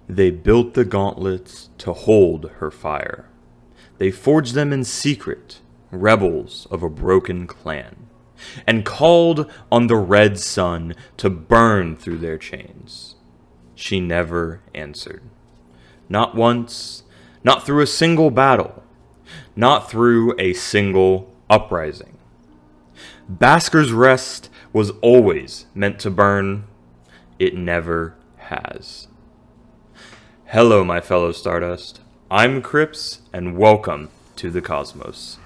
They built the gauntlets to hold her fire. They forged them in secret, rebels of a broken clan, and called on the red sun to burn through their chains. She never answered. Not once, not through a single battle, not through a single uprising. Basker's Wrest was always meant to burn. It never has. Hello, my fellow Stardust. I'm Crips, and welcome to the Cosmos.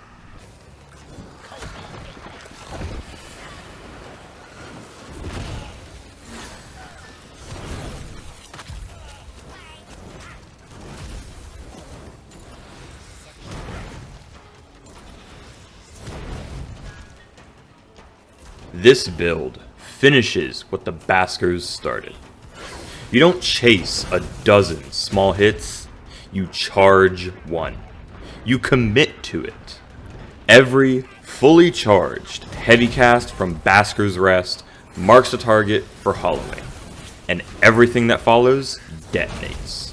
This build finishes what the Baskers started. You don't chase a dozen small hits, you charge one. You commit to it. Every fully charged heavy cast from Basker's Wrest marks a target for hollowing, and everything that follows detonates.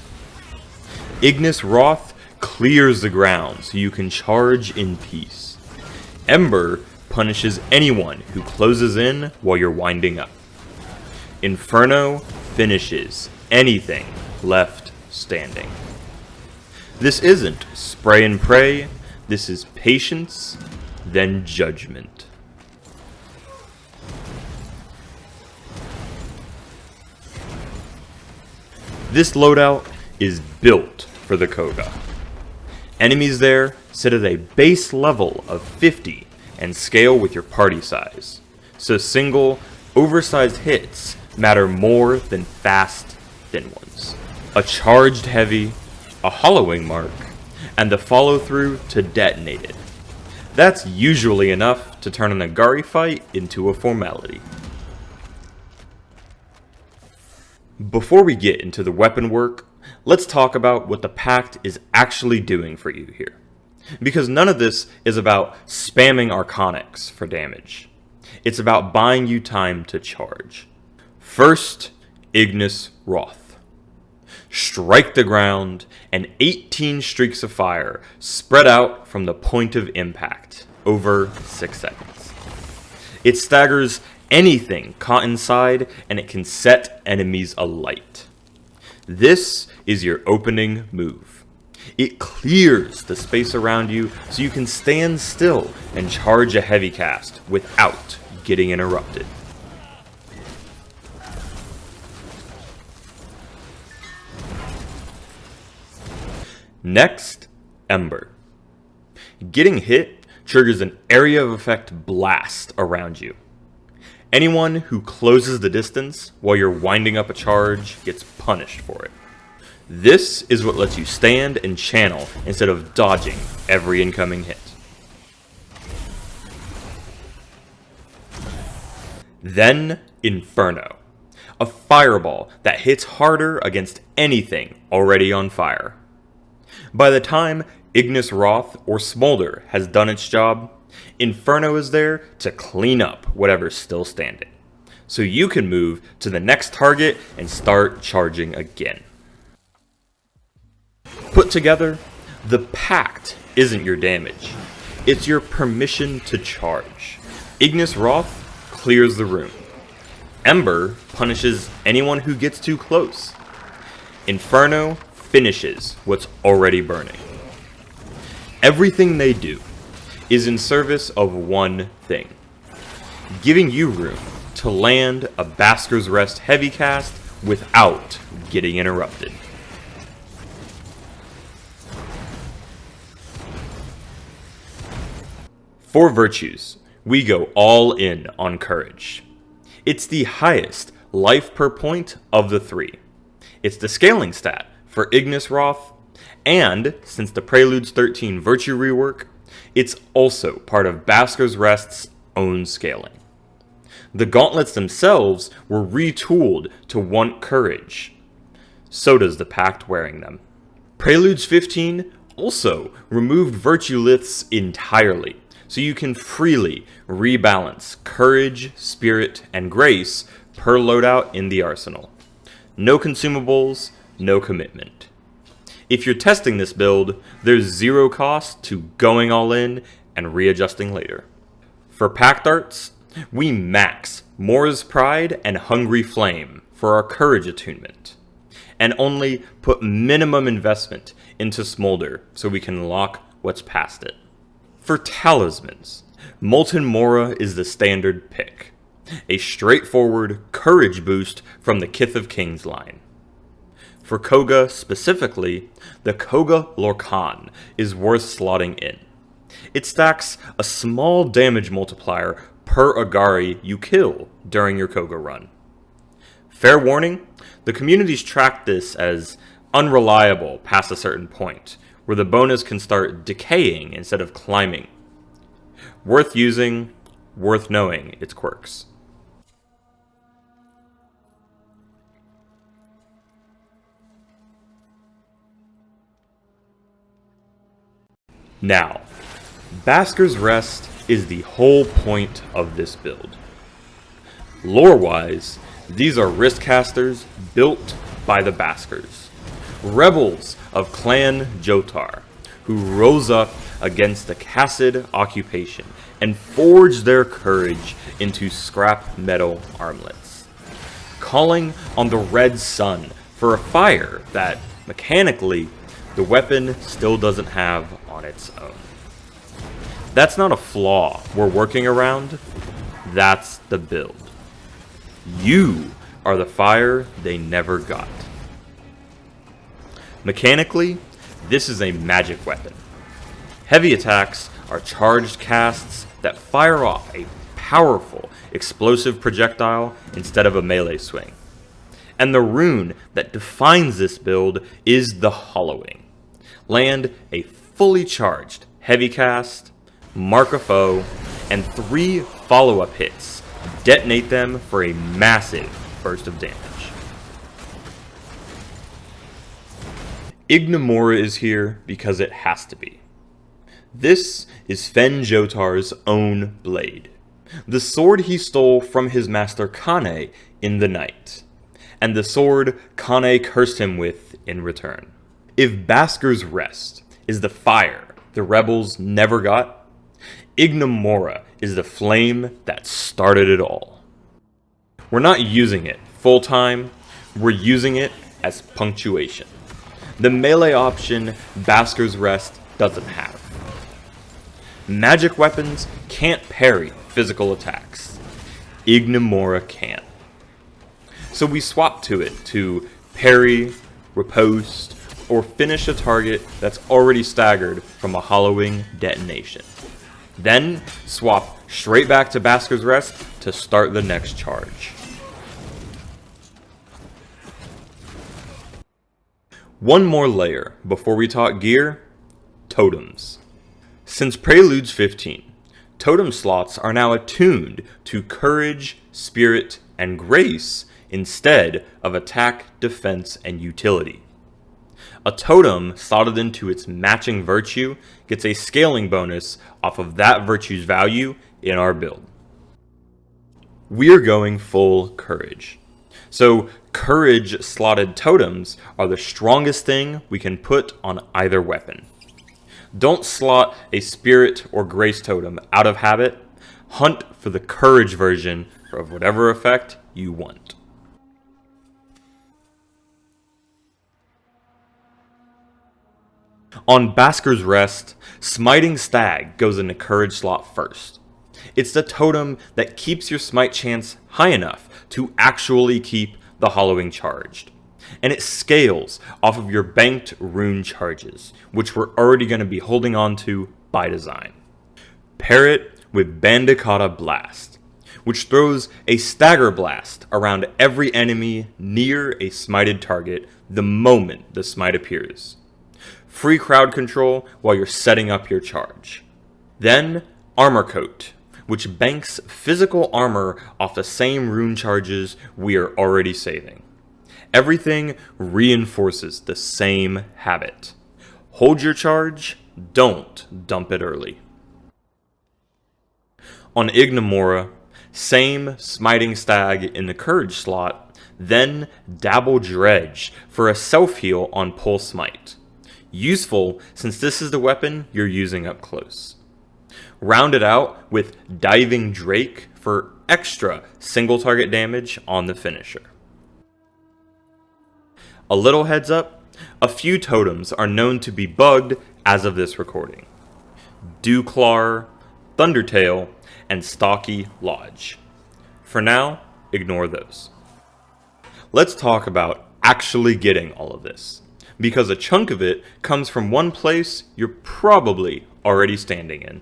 Ignus Wroth clears the ground so you can charge in peace. Ember punishes anyone who closes in while you're winding up. Inferno finishes anything left standing. This isn't spray and pray, this is patience, then judgment. This loadout is built for the Cogah. Enemies there sit at a base level of 50 and scale with your party size, so single, oversized hits matter more than fast, thin ones. A charged heavy, a hollowing mark, and the follow-through to detonate it. That's usually enough to turn an Agari fight into a formality. Before we get into the weapon work, let's talk about what the Pact is actually doing for you here. Because none of this is about spamming Arcanics for damage. It's about buying you time to charge. First, Ignus Wroth. Strike the ground, and 18 streaks of fire spread out from the point of impact over 6 seconds. It staggers anything caught inside, and it can set enemies alight. This is your opening move. It clears the space around you so you can stand still and charge a heavy cast without getting interrupted. Next, Ember. Getting hit triggers an area of effect blast around you. Anyone who closes the distance while you're winding up a charge gets punished for it. This is what lets you stand and channel instead of dodging every incoming hit. Then, Inferno. A fireball that hits harder against anything already on fire. By the time Ignus Wroth or Smolder has done its job, Inferno is there to clean up whatever's still standing, so you can move to the next target and start charging again. Put together, the Pact isn't your damage, it's your permission to charge. Ignus Wroth clears the room. Ember punishes anyone who gets too close. Inferno finishes what's already burning. Everything they do is in service of one thing: giving you room to land a Basker's Wrest heavy cast without getting interrupted. For virtues, we go all in on courage. It's the highest life per point of the three. It's the scaling stat for Ignus Wroth, and since the Preludes 13 Virtue rework, it's also part of Basker's Wrest's own scaling. The gauntlets themselves were retooled to want courage. So does the Pact wearing them. Preludes 15 also removed Virtue Liths entirely, so you can freely rebalance courage, spirit, and grace per loadout in the arsenal. No consumables, no commitment. If you're testing this build, there's zero cost to going all in and readjusting later. For Pact arts, we max Mora's Pride and Hungry Flame for our Courage attunement, and only put minimum investment into Smolder so we can unlock what's past it. For Talismans, Molten Mora is the standard pick, a straightforward Courage boost from the Kith of Kings line. For Cogah specifically, the Cogah Lorcaan is worth slotting in. It stacks a small damage multiplier per Agari you kill during your Cogah run. Fair warning, the communities track this as unreliable past a certain point, where the bonus can start decaying instead of climbing. Worth using, worth knowing its quirks. Now, Basker's Wrest is the whole point of this build. Lore-wise, these are wrist casters built by the Baskers, rebels of Clan Jotar, who rose up against the Cassid occupation and forged their courage into scrap metal armlets, calling on the Red Sun for a fire that, mechanically, the weapon still doesn't have on its own. That's not a flaw we're working around, that's the build. You are the fire they never got. Mechanically, this is a magic weapon. Heavy attacks are charged casts that fire off a powerful, explosive projectile instead of a melee swing. And the rune that defines this build is the Hollowing. Land a fully charged heavy cast, mark a foe, and 3 follow-up hits. Detonate them for a massive burst of damage. Igne Mora is here because it has to be. This is Fenn Jotar's own blade, the sword he stole from his master Kane in the night, and the sword Kane cursed him with in return. If Basker's Wrest is the fire the rebels never got, Igne Mora is the flame that started it all. We're not using it full time, we're using it as punctuation. The melee option Basker's Wrest doesn't have. Magic weapons can't parry physical attacks. Igne Mora can. So we swap to it to parry, riposte, or finish a target that's already staggered from a hollowing detonation. Then swap straight back to Basker's Wrest to start the next charge. One more layer before we talk gear: totems. Since Preludes 15, totem slots are now attuned to Courage, Spirit, and Grace instead of attack, defense, and utility. A totem slotted into its matching virtue gets a scaling bonus off of that virtue's value in our build. We're going full Courage. So Courage slotted totems are the strongest thing we can put on either weapon. Don't slot a Spirit or Grace totem out of habit. Hunt for the Courage version of whatever effect you want. On Basker's Wrest, Smiting Stag goes into Courage slot first. It's the totem that keeps your smite chance high enough to actually keep the hollowing charged. And it scales off of your banked rune charges, which we're already going to be holding on to by design. Pair it with Bandicata Blast, which throws a stagger blast around every enemy near a smited target the moment the smite appears. Free crowd control while you're setting up your charge. Then Armor Coat, which banks physical armor off the same rune charges we are already saving. Everything reinforces the same habit. Hold your charge, don't dump it early. On Igne Mora, same Smiting Stag in the Courage slot, Then Dabble Dredge for a self-heal on Pulse Smite. Useful since this is the weapon you're using up close. Round it out with Diving Drake for extra single target damage on the finisher. A little heads up, a few totems are known to be bugged as of this recording. Dewclaw, Thundertail, and Stocky Lodge. For now, ignore those. Let's talk about actually getting all of this, because a chunk of it comes from one place you're probably already standing in.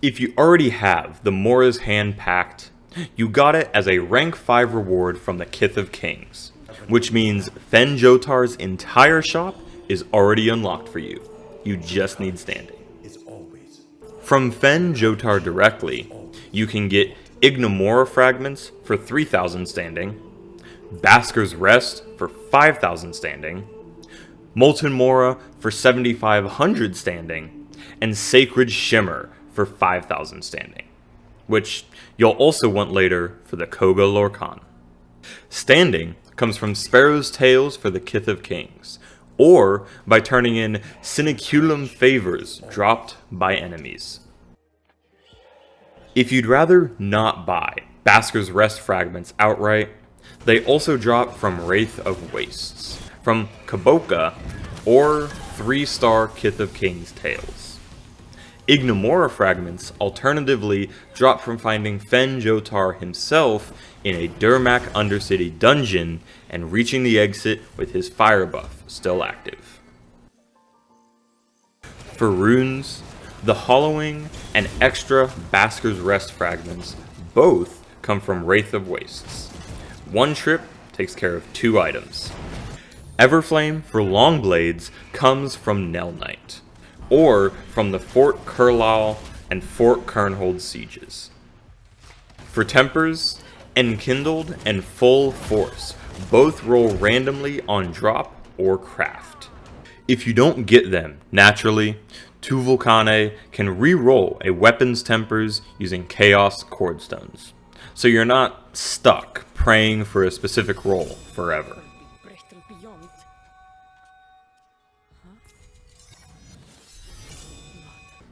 If you already have the Mora's Hand Pact, you got it as a rank 5 reward from the Kith of Kings, which means Fenn Jotar's entire shop is already unlocked for you. You just need standing. From Fenn Jotar directly, you can get Igne Mora fragments for 3,000 standing, Basker's Wrest for 5,000 standing, Molten Mora for 7,500 standing, and Sacred Shimmer for 5,000 standing, which you'll also want later for the Cogah Lorcaan. Standing comes from Sparrow's Tails for the Kith of Kings, or by turning in Siniculum favors dropped by enemies. If you'd rather not buy Basker's Wrest fragments outright, they also drop from Wraith of Wastes, from Cogah, or 3-star Kith of Kings Tails. Igne Mora fragments alternatively drop from finding Fenn Jotar himself in a Durmak Undercity dungeon and reaching the exit with his fire buff still active. For runes, the Hollowing and extra Basker's Wrest fragments both come from Wraith of Wastes. One trip takes care of 2 items. Everflame for long blades comes from Nell Knight, or from the Fort Curlal and Fort Kernhold sieges. For tempers, Enkindled and Full Force both roll randomly on drop or craft. If you don't get them naturally, Tu Vulcane can re-roll a weapon's tempers using Chaos Chordstones, so you're not stuck praying for a specific roll forever.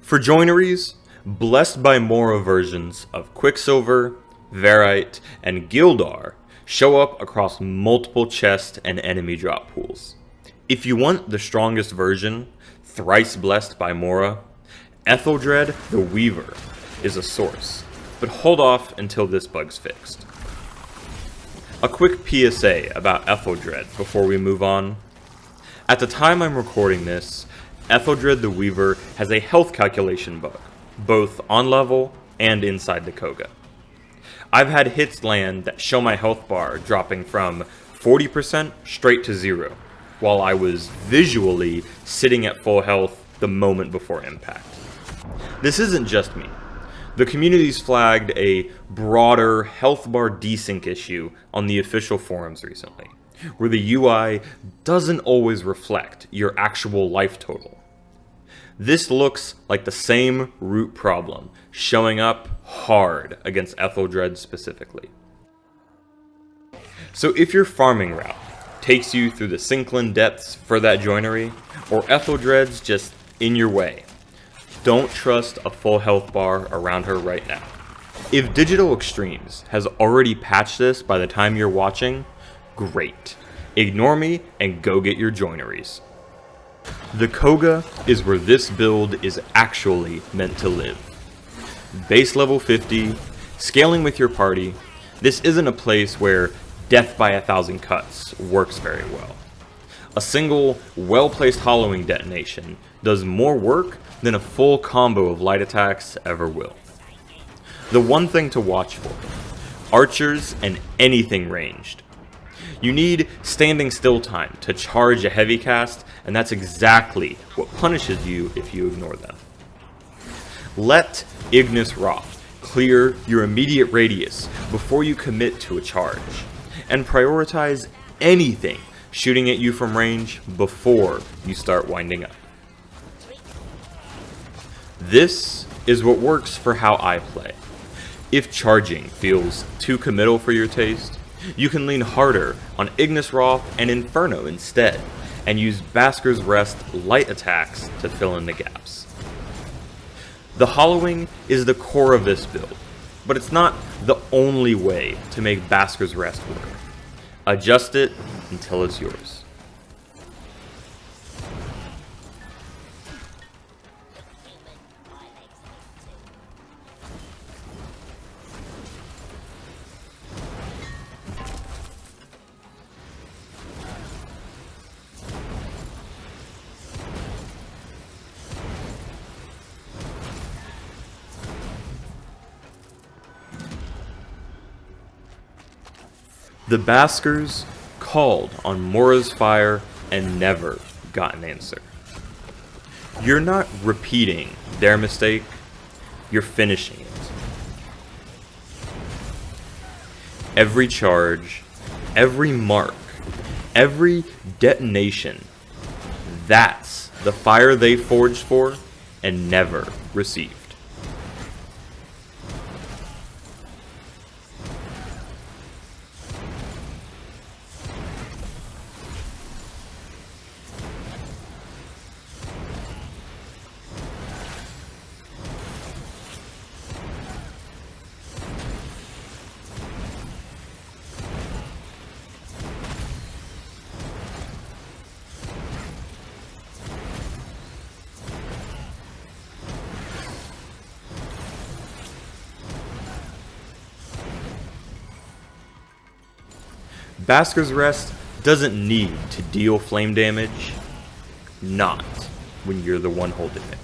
For joineries, Blessed by Mora versions of Quicksilver, Verite, and Gildar show up across multiple chest and enemy drop pools. If you want the strongest version, Thrice Blessed by Mora, Etheldred the Weaver is a source, but hold off until this bug's fixed. A quick PSA about Etheldred before we move on. At the time I'm recording this, Etheldred the Weaver has a health calculation bug, both on level and inside the Cogah. I've had hits land that show my health bar dropping from 40% straight to 0, while I was visually sitting at full health the moment before impact. This isn't just me. The community's flagged a broader health bar desync issue on the official forums recently, where the UI doesn't always reflect your actual life total. This looks like the same root problem showing up hard against Etheldred specifically. So if your farming route takes you through the Synclin depths for that joinery, or Etheldred's just in your way, don't trust a full health bar around her right now. If Digital Extremes has already patched this by the time you're watching, great. Ignore me and go get your joineries. The Cogah is where this build is actually meant to live. Base level 50, scaling with your party, this isn't a place where death by 1,000 cuts works very well. A single, well-placed hollowing detonation does more work than a full combo of light attacks ever will. The one thing to watch for, archers and anything ranged. You need standing still time to charge a heavy cast, and that's exactly what punishes you if you ignore them. Let Ignus Wroth clear your immediate radius before you commit to a charge, and prioritize anything shooting at you from range before you start winding up. This is what works for how I play. If charging feels too committal for your taste, You can lean harder on Ignus Wroth and Inferno instead, and use Basker's Wrest light attacks to fill in the gaps. The hollowing is the core of this build, but it's not the only way to make Basker's Wrest work. Adjust it until it's yours. The Baskers called on Mora's fire and never got an answer. You're not repeating their mistake, you're finishing it. Every charge, every mark, every detonation, that's the fire they forged for and never received. Basker's Wrest doesn't need to deal flame damage, not when you're the one holding it.